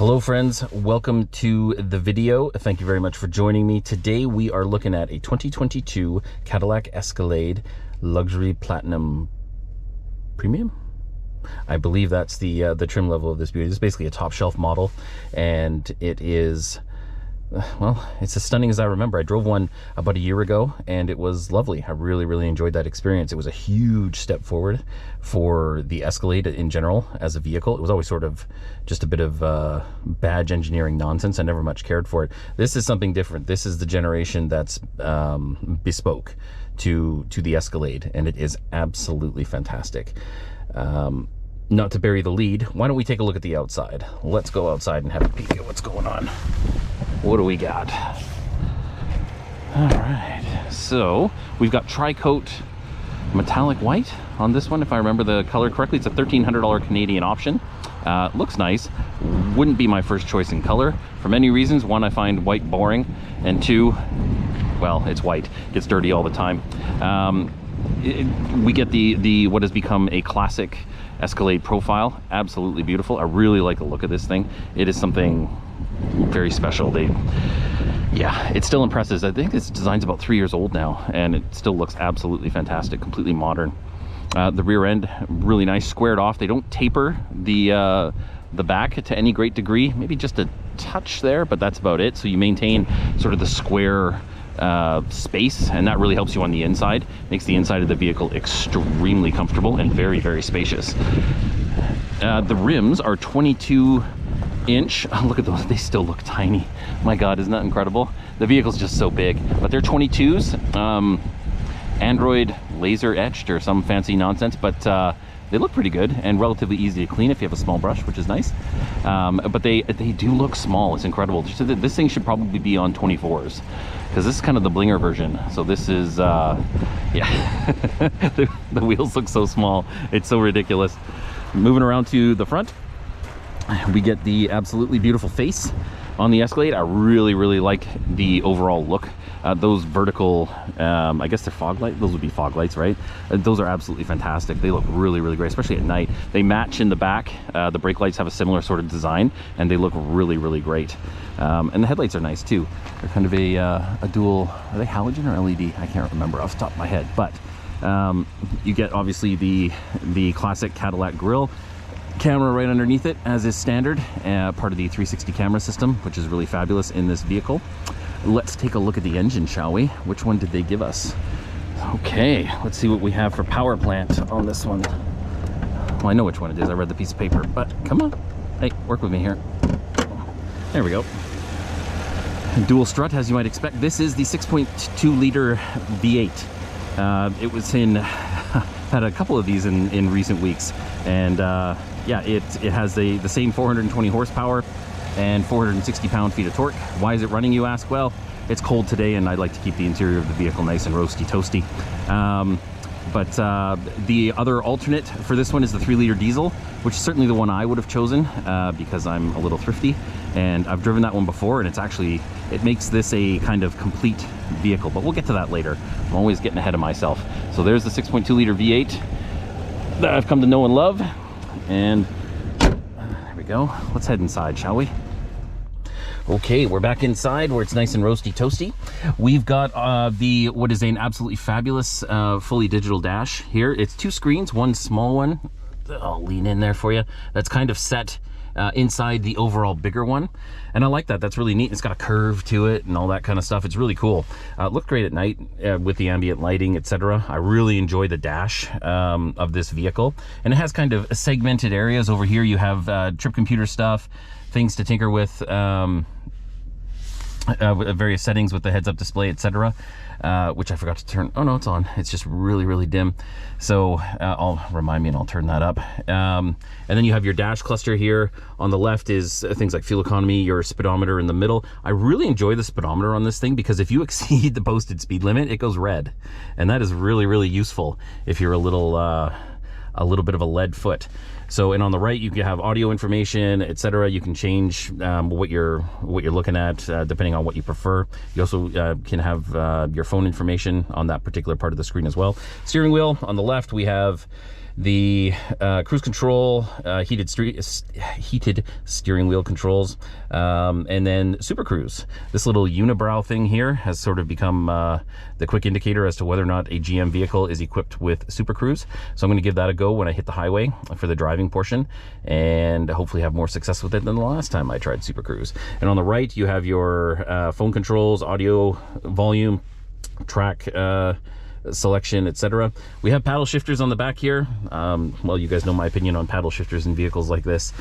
Hello friends, welcome to the video. Thank you very much for joining me. Today we are looking at a 2022 Cadillac Escalade Luxury Platinum Premium. I believe that's the trim level of this beauty. It's basically a top shelf model, and it is, well, it's as stunning as I remember. I drove one about a year ago and it was lovely. I really enjoyed that experience. It was a huge step forward for the Escalade in general as a vehicle. It was always sort of just a bit of badge engineering nonsense. I never much cared for it. This is something different. This is the generation that's bespoke to the Escalade, and it is absolutely fantastic. Not to bury the lead, why don't we take a look at the outside? Let's go outside and have a peek at what's going on. What do we got? All right, so we've got tri-coat metallic white on this one, if I remember the color correctly. It's a $1,300 Canadian option. Looks nice. Wouldn't be my first choice in color for many reasons. One, I find white boring, and two, well, it's white. It gets dirty all the time. We get the what has become a classic Escalade profile. Absolutely beautiful. I really like the look of this thing. It is something very special. Yeah, it still impresses. I think this design's about 3 years old now, and it still looks absolutely fantastic, completely modern. The rear end, really nice, squared off. They don't taper the back to any great degree, maybe just a touch there, but that's about it. So you maintain sort of the square space, and that really helps you on the inside. Makes the inside of the vehicle extremely comfortable and very spacious. The rims are 22-inch. Oh, look at those, they still look tiny. My god, isn't that incredible? The vehicle's just so big, but they're 22s, Android laser etched or some fancy nonsense, but they look pretty good and relatively easy to clean if you have a small brush, which is nice. But they do look small. It's incredible. This thing should probably be on 24s, because this is kind of the blinger version. So this is yeah. the wheels look so small, it's so ridiculous. Moving around to the front, we get the absolutely beautiful face on the Escalade. I really like the overall look. Those vertical, I guess they're fog lights. Those would be fog lights, right? Those are absolutely fantastic. They look really great, especially at night. They match in the back. The brake lights have a similar sort of design, and they look really great. And the headlights are nice too. They're kind of a dual, are they halogen or LED? I can't remember off the top of my head, but you get obviously the classic Cadillac grille. Camera right underneath it, as is standard, part of the 360 camera system, which is really fabulous in this vehicle. Let's take a look at the engine, shall we? Which one did they give us? Okay, let's see what we have for power plant on this one. Well, I know which one it is. I read the piece of paper, but come on. Hey, work with me here. There we go. Dual strut, as you might expect. This is the 6.2 liter V8. It was in, had a couple of these in recent weeks, and yeah, it has the same 420 horsepower and 460 pound-feet of torque. Why is it running, you ask? Well, it's cold today and I'd like to keep the interior of the vehicle nice and roasty toasty. But the other alternate for this one is the 3-liter diesel, which is certainly the one I would have chosen because I'm a little thrifty, and I've driven that one before, and it makes this a kind of complete vehicle, but we'll get to that later. I'm always getting ahead of myself. So there's the 6.2 liter V8 that I've come to know and love, and there we go. Let's head inside, shall we? Okay, we're back inside where it's nice and roasty toasty. We've got what is an absolutely fabulous fully digital dash here. It's 2 screens, one small one. I'll lean in there for you. That's kind of set inside the overall bigger one, and I like that. That's really neat. It's got a curve to it and all that kind of stuff. It's really cool. Looked great at night with the ambient lighting, etc. I really enjoy the dash of this vehicle, and it has kind of segmented areas. Over here you have trip computer stuff, things to tinker with, various settings with the heads-up display, etc., which I forgot to turn. Oh no, it's on. It's just really dim. So I'll remind me and I'll turn that up. And then you have your dash cluster here. On the left is things like fuel economy, your speedometer in the middle. I really enjoy the speedometer on this thing because if you exceed the posted speed limit, it goes red, and that is really useful if you're a little bit of a lead foot. So, and on the right, you can have audio information, etc. You can change what you're looking at depending on what you prefer. You also can have your phone information on that particular part of the screen as well. Steering wheel on the left, we have The cruise control, heated steering wheel controls, and then Super Cruise. This little unibrow thing here has sort of become the quick indicator as to whether or not a GM vehicle is equipped with Super Cruise. So I'm going to give that a go when I hit the highway for the driving portion, and hopefully have more success with it than the last time I tried Super Cruise. And on the right, you have your phone controls, audio, volume, track selection, etc. We have paddle shifters on the back here. Well, you guys know my opinion on paddle shifters in vehicles like this.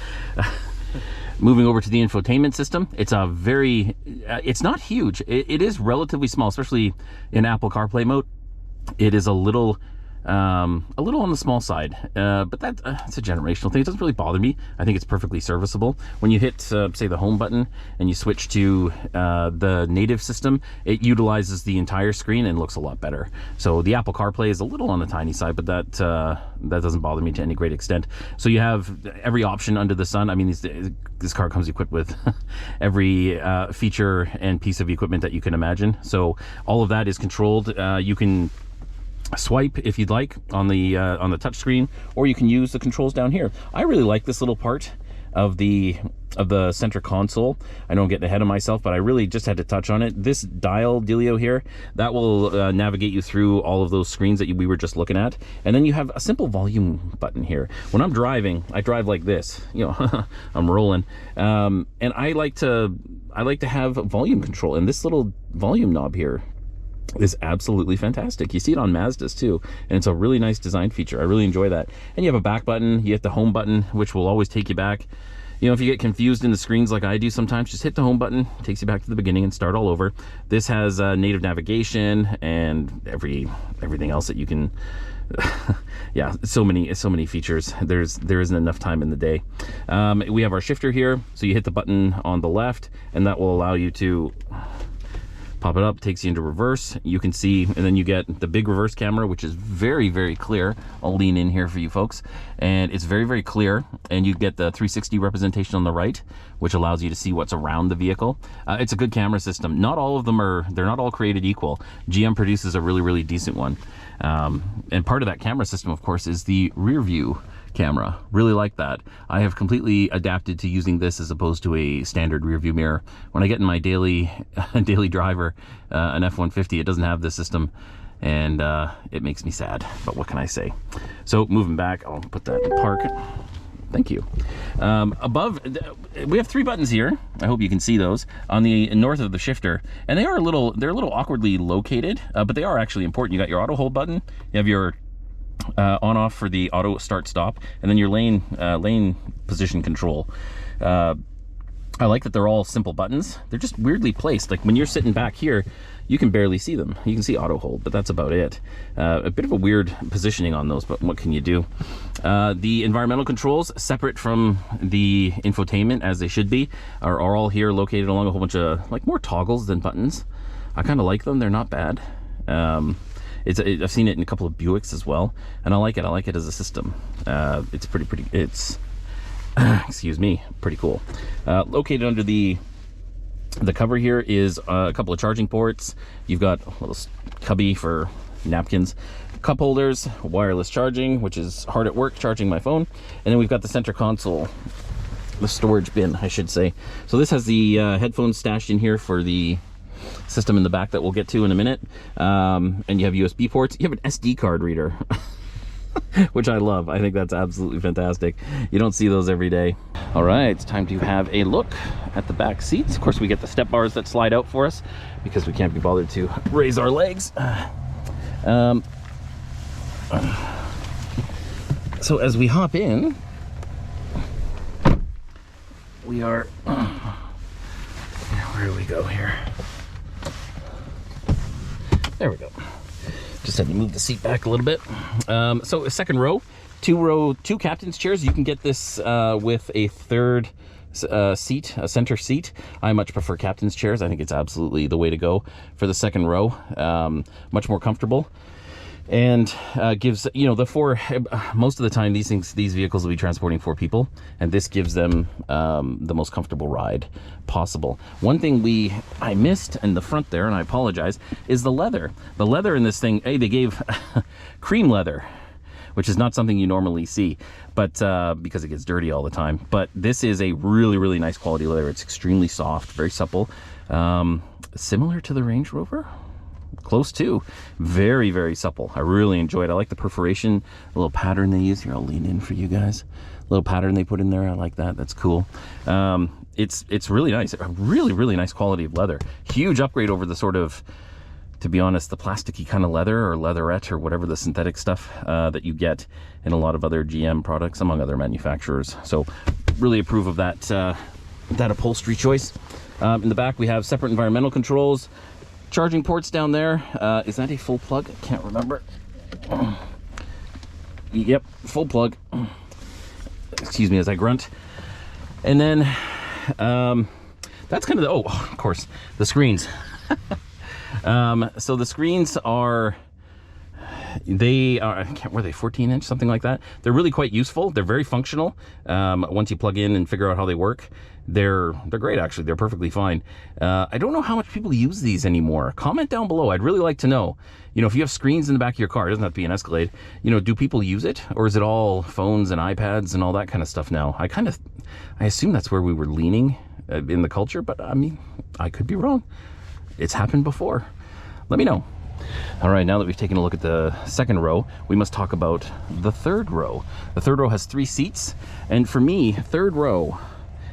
Moving over to the infotainment system, it's a very, it's not huge. It is relatively small, especially in Apple CarPlay mode. It is a little on the small side, but it's a generational thing. It doesn't really bother me. I think it's perfectly serviceable. When you hit, say, the home button and you switch to the native system, it utilizes the entire screen and looks a lot better. So the Apple CarPlay is a little on the tiny side, but that doesn't bother me to any great extent. So you have every option under the sun. I mean, this car comes equipped with every feature and piece of equipment that you can imagine. So all of that is controlled. You can swipe if you'd like on the touch screen, or you can use the controls down here. I really like this little part of the center console. I know I'm getting ahead of myself, but I really just had to touch on it. This dial dealio here, that will navigate you through all of those screens that we were just looking at. And then you have a simple volume button here. When I'm driving, I drive like this, you know, I'm rolling, and I like to have volume control, and this little volume knob here is absolutely fantastic. You see it on Mazdas too, and it's a really nice design feature. I really enjoy that. And you have a back button, you hit the home button, which will always take you back. You know, if you get confused in the screens like I do sometimes, just hit the home button, takes you back to the beginning and start all over. This has native navigation and everything else that you can yeah, so many features. There isn't enough time in the day. We have our shifter here, so you hit the button on the left and that will allow you to pop it up, takes you into reverse. You can see, and then you get the big reverse camera, which is very, very clear. I'll lean in here for you folks, and it's very, very clear. And you get the 360 representation on the right, which allows you to see what's around the vehicle. It's a good camera system. Not all of them they're not all created equal. GM produces a really, really decent one. And part of that camera system, of course, is the rear view camera. Really like that. I have completely adapted to using this as opposed to a standard rear view mirror. When I get in my daily driver, an F-150, it doesn't have this system, and it makes me sad, but what can I say? So moving back, I'll put that in park. Thank you. Above, we have 3 buttons here. I hope you can see those on the north of the shifter, and they're a little awkwardly located, but they are actually important. You got your auto hold button, you have your on off for the auto start stop, and then your lane position control. I like that they're all simple buttons. They're just weirdly placed. Like when you're sitting back here, you can barely see them. You can see auto hold, but that's about it. A bit of a weird positioning on those, but what can you do? The environmental controls, separate from the infotainment as they should be, are all here located along a whole bunch of like more toggles than buttons. I kind of like them. They're not bad. I've seen it in a couple of Buicks as well, and I like it. I like it as a system. It's pretty. It's excuse me, pretty cool. Located under the cover here is a couple of charging ports. You've got a little cubby for napkins, cup holders, wireless charging, which is hard at work charging my phone, and then we've got the center console, the storage bin, I should say. So this has the headphones stashed in here for the system in the back that we'll get to in a minute, and you have USB ports. You have an SD card reader, which I love. I think that's absolutely fantastic. You don't see those every day. All right, it's time to have a look at the back seats. Of course, we get the step bars that slide out for us because we can't be bothered to raise our legs. So as we hop in, we are where do we go here? There we go. Just had to move the seat back a little bit. So a second row, two captain's chairs. You can get this with a third seat, a center seat. I much prefer captain's chairs. I think it's absolutely the way to go for the second row. Much more comfortable, and gives, you know, most of the time these vehicles will be transporting 4 people, and this gives them the most comfortable ride possible. One thing I missed in the front there, and I apologize, is the leather. The leather in this thing, they gave cream leather, which is not something you normally see, but because it gets dirty all the time. But this is a really, really nice quality leather. It's extremely soft, very supple, similar to the Range Rover. Close to. Very, very supple. I really enjoy it. I like the perforation, the little pattern they use here. I'll lean in for you guys. Little pattern they put in there. I like that. That's cool. It's really nice. A really, really nice quality of leather. Huge upgrade over the sort of, to be honest, the plasticky kind of leather or leatherette or whatever the synthetic stuff that you get in a lot of other GM products, among other manufacturers. So really approve of that, that upholstery choice. In the back we have separate environmental controls, charging ports down there. Is that a full plug? I can't remember. Yep, full plug. Excuse me as I grunt. And then that's kind of the, oh, of course, the screens. So the screens are, they are, I can't, were they 14-inch, something like that? They're really quite useful. They're very functional. Once you plug in and figure out how they work, they're great, actually. They're perfectly fine. I don't know how much people use these anymore. Comment down below. I'd really like to know. You know, if you have screens in the back of your car, it doesn't have to be an Escalade, you know, do people use it? Or is it all phones and iPads and all that kind of stuff now? I assume that's where we were leaning in the culture, but I mean, I could be wrong. It's happened before. Let me know. All right, now that we've taken a look at the second row, we must talk about the third row. The third row has 3 seats, and for me, third row,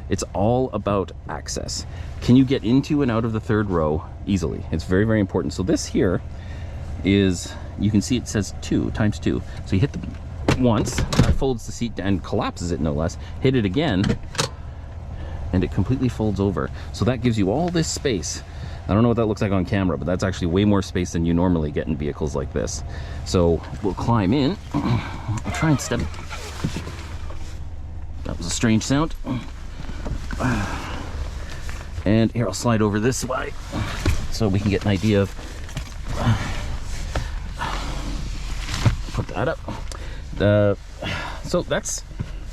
it's all about access. Can you get into and out of the third row easily? It's very, very important. So this here is, you can see it says 2 times 2. So you hit the once, that folds the seat and collapses it, no less. Hit it again, and it completely folds over. So that gives you all this space. I don't know what that looks like on camera, but that's actually way more space than you normally get in vehicles like this. So we'll climb in. I'll try and step. That was a strange sound. And here, I'll slide over this way so we can get an idea of, put that up. So that's,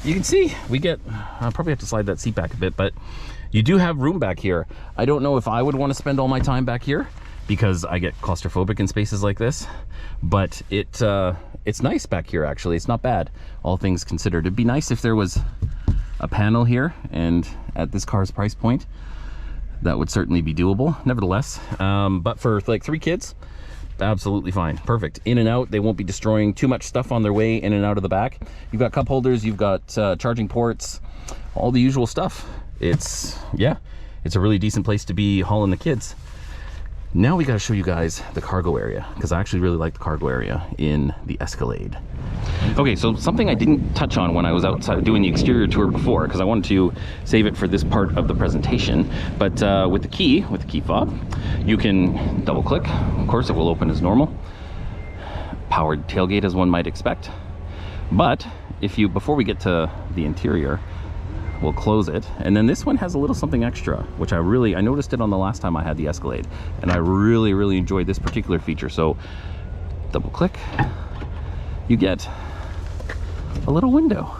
you can see, we get, I'll probably have to slide that seat back a bit, but you do have room back here. I don't know if I would want to spend all my time back here because I get claustrophobic in spaces like this, but it's nice back here, actually. It's not bad, all things considered. It'd be nice if there was a panel here, and at this car's price point, that would certainly be doable, nevertheless. But for like 3 kids, absolutely fine. Perfect. In and out, they won't be destroying too much stuff on their way in and out of the back. You've got cup holders, you've got charging ports, all the usual stuff. It's, yeah, it's a really decent place to be hauling the kids. Now we got to show you guys the cargo area, because I actually really like the cargo area in the Escalade. Okay, so something I didn't touch on when I was outside doing the exterior tour before, because I wanted to save it for this part of the presentation, but with the key fob, you can double click. Of course, it will open as normal. Powered tailgate, as one might expect. But if you, before we get to the interior, we'll close it, and then this one has a little something extra, which I noticed it on the last time I had the Escalade, and I really enjoyed this particular feature. So double click, you get a little window.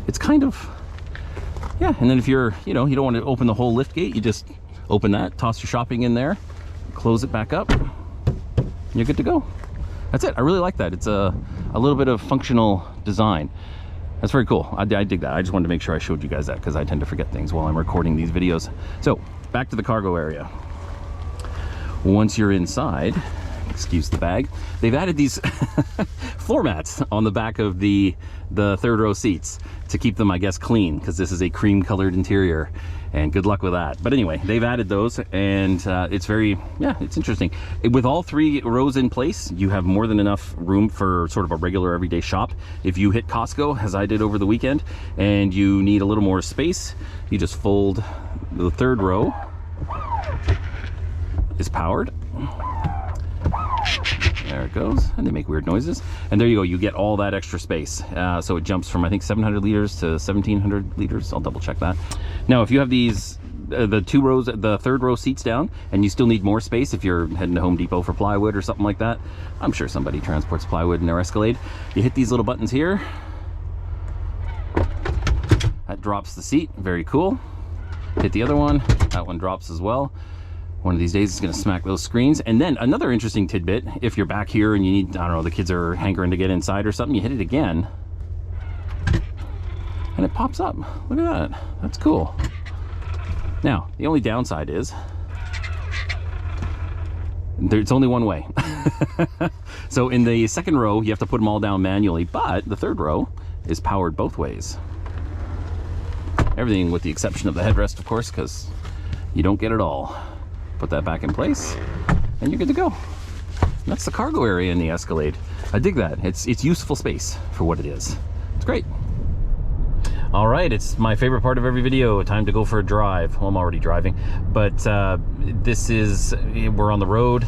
It's kind of, yeah, and then if you're, you know, you don't want to open the whole lift gate, you just open that, toss your shopping in there, close it back up, you're good to go. That's it. I really like that. It's a little bit of functional design. That's very cool. I dig that. I just wanted to make sure I showed you guys that because I tend to forget things while I'm recording these videos. So back to the cargo area. Once you're inside, excuse the bag, they've added these floor mats on the back of the third row seats to keep them, I guess, clean, because this is a cream colored interior, and good luck with that. But anyway, they've added those, and it's very, yeah, it's interesting. With all 3 rows in place, you have more than enough room for sort of a regular everyday shop. If you hit Costco, as I did over the weekend, and you need a little more space, you just fold. The third row is powered. There it goes, and they make weird noises, and there you go, you get all that extra space. So it jumps from, I think, 700 liters to 1700 liters. I'll double check that. Now if you have these the third row seats down, and you still need more space if you're heading to Home Depot for plywood or something like that, I'm sure somebody transports plywood in their Escalade, you hit these little buttons here, that drops the seat. Very cool. Hit the other one, that one drops as well. One of these days it's going to smack those screens. And then another interesting tidbit, if you're back here and you need, I don't know, the kids are hankering to get inside or something, you hit it again and it pops up. Look at that. That's cool. Now, the only downside is it's only one way. So in the second row, you have to put them all down manually, but the third row is powered both ways. Everything with the exception of the headrest, of course, because you don't get it all. Put that back in place and you're good to go. And that's the cargo area in the Escalade. I dig that. It's useful space for what it is. It's great. All right, it's my favorite part of every video. Time to go for a drive. Well, I'm already driving, but we're on the road.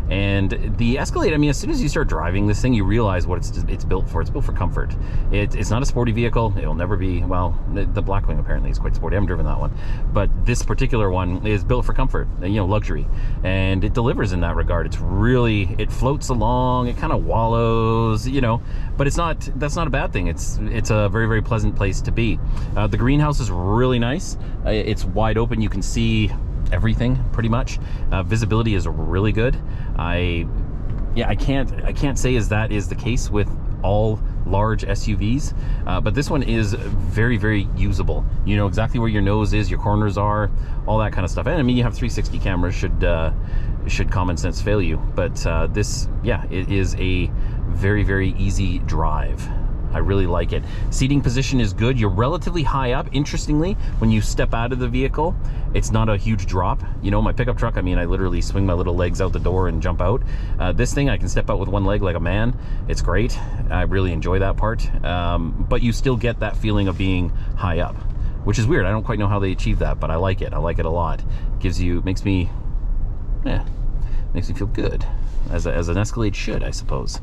And the Escalade, I mean, as soon as you start driving this thing, you realize what it's built for. It's built for comfort. It's not a sporty vehicle. It'll never be, well, the Blackwing apparently is quite sporty. I haven't driven that one. But this particular one is built for comfort, you know, luxury. And it delivers in that regard. It's really, it floats along, it kind of wallows, you know, but that's not a bad thing. It's a very, very pleasant place to be. The greenhouse is really nice. It's wide open. You can see everything pretty much. Visibility is really good. I can't say that is the case with all large SUVs, but this one is very, very usable. You know exactly where your nose is, your corners are, all that kind of stuff. And I mean, you have 360 cameras, should common sense fail you, but this, yeah, it is a very, very easy drive. I really like it. Seating position is good. You're relatively high up. Interestingly, when you step out of the vehicle, it's not a huge drop. You know, my pickup truck, I mean, I literally swing my little legs out the door and jump out. This thing, I can step out with one leg like a man. It's great. I really enjoy that part. But you still get that feeling of being high up, which is weird. I don't quite know how they achieve that, but I like it. I like it a lot. Makes me feel good, as an Escalade should, I suppose.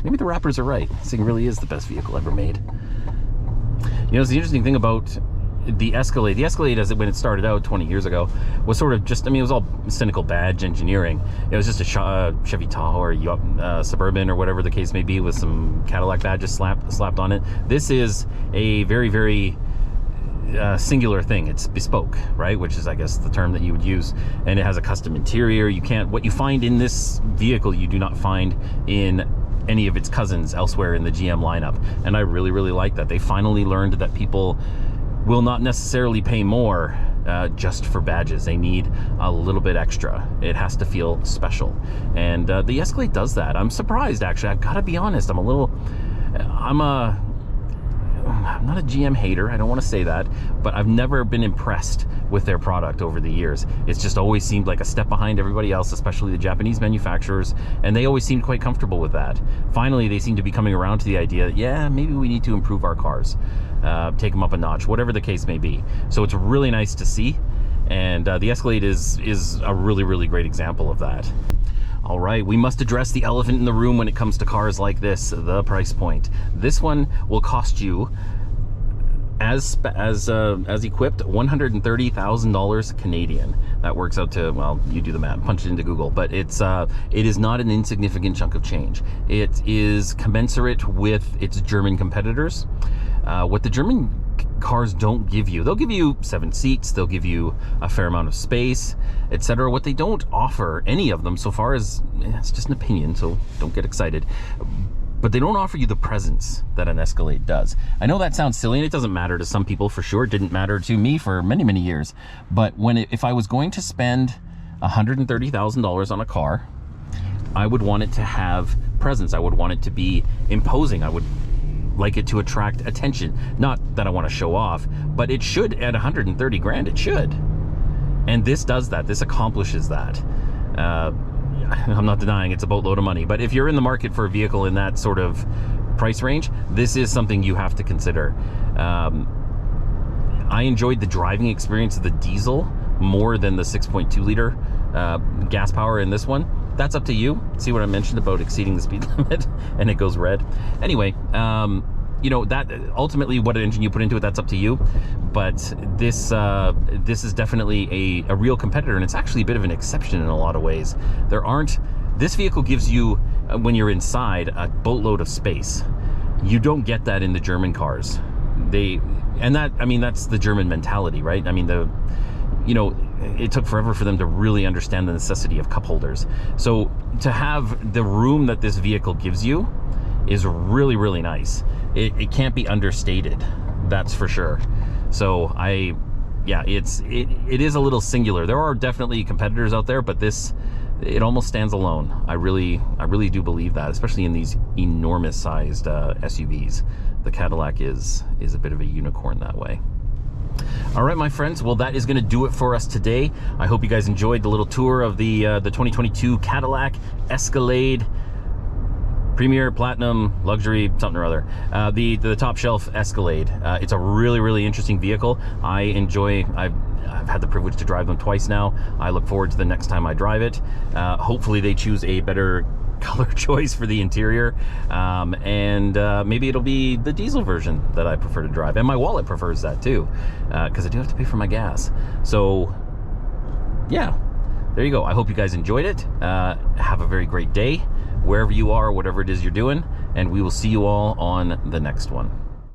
Maybe the rappers are right. This thing really is the best vehicle ever made. You know, it's the interesting thing about the Escalade. The Escalade, when it started out 20 years ago, was sort of just, I mean, it was all cynical badge engineering. It was just a Chevy Tahoe or Suburban or whatever the case may be with some Cadillac badges slapped on it. This is a very, very singular thing. It's bespoke, right? Which is, I guess, the term that you would use. And it has a custom interior. What you find in this vehicle, you do not find in any of its cousins elsewhere in the GM lineup. And I really, really like that. They finally learned that people will not necessarily pay more just for badges. They need a little bit extra. It has to feel special. And the Escalade does that. I'm surprised, actually. I've got to be honest. I'm not a GM hater, I don't want to say that, but I've never been impressed with their product over the years. It's just always seemed like a step behind everybody else, especially the Japanese manufacturers, and they always seemed quite comfortable with that. Finally, they seem to be coming around to the idea that, yeah, maybe we need to improve our cars, take them up a notch, whatever the case may be. So it's really nice to see, and the Escalade is a really, really great example of that. All right, we must address the elephant in the room when it comes to cars like this, the price point. This one will cost you, as equipped, $130,000 Canadian. That works out to, well, you do the math, punch it into Google, but it is not an insignificant chunk of change. It is commensurate with its German competitors. What the German cars don't give you, they'll give you 7 seats, they'll give you a fair amount of space, etc. What they don't offer, any of them, so far as, it's just an opinion, so don't get excited, but they don't offer you the presence that an Escalade does. I know that sounds silly, and it doesn't matter to some people for sure. It didn't matter to me for many, many years. But if I was going to spend $130,000 on a car, I would want it to have presence. I would want it to be imposing. I would like it to attract attention. Not that I want to show off, but it should, at 130 grand, it should. And this does that. This accomplishes that. I'm not denying it's a boatload of money, but if you're in the market for a vehicle in that sort of price range, this is something you have to consider. I enjoyed the driving experience of the diesel more than the 6.2 liter gas power in this one. That's up to you. See what I mentioned about exceeding the speed limit and it goes red. Anyway, you know, that ultimately what engine you put into it, that's up to you. But this is definitely a real competitor, and it's actually a bit of an exception in a lot of ways. This vehicle gives you, when you're inside, a boatload of space. You don't get that in the German cars. I mean, that's the German mentality, right? I mean, you know, it took forever for them to really understand the necessity of cup holders. So to have the room that this vehicle gives you is really, really nice. It can't be understated, that's for sure. So yeah, it is a little singular. There are definitely competitors out there, but it almost stands alone. I really do believe that, especially in these enormous sized SUVs. The Cadillac is a bit of a unicorn that way. All right, my friends, well, that is going to do it for us today. I hope you guys enjoyed the little tour of the 2022 Cadillac Escalade Premier, Platinum, Luxury, something or other. The top shelf Escalade. It's a really, really interesting vehicle. I've had the privilege to drive them twice now. I look forward to the next time I drive it. Hopefully they choose a better color choice for the interior, and maybe it'll be the diesel version that I prefer to drive, and my wallet prefers that too, because I do have to pay for my gas. So yeah, there you go. I hope you guys enjoyed it. Have a very great day wherever you are, whatever it is you're doing, and we will see you all on the next one.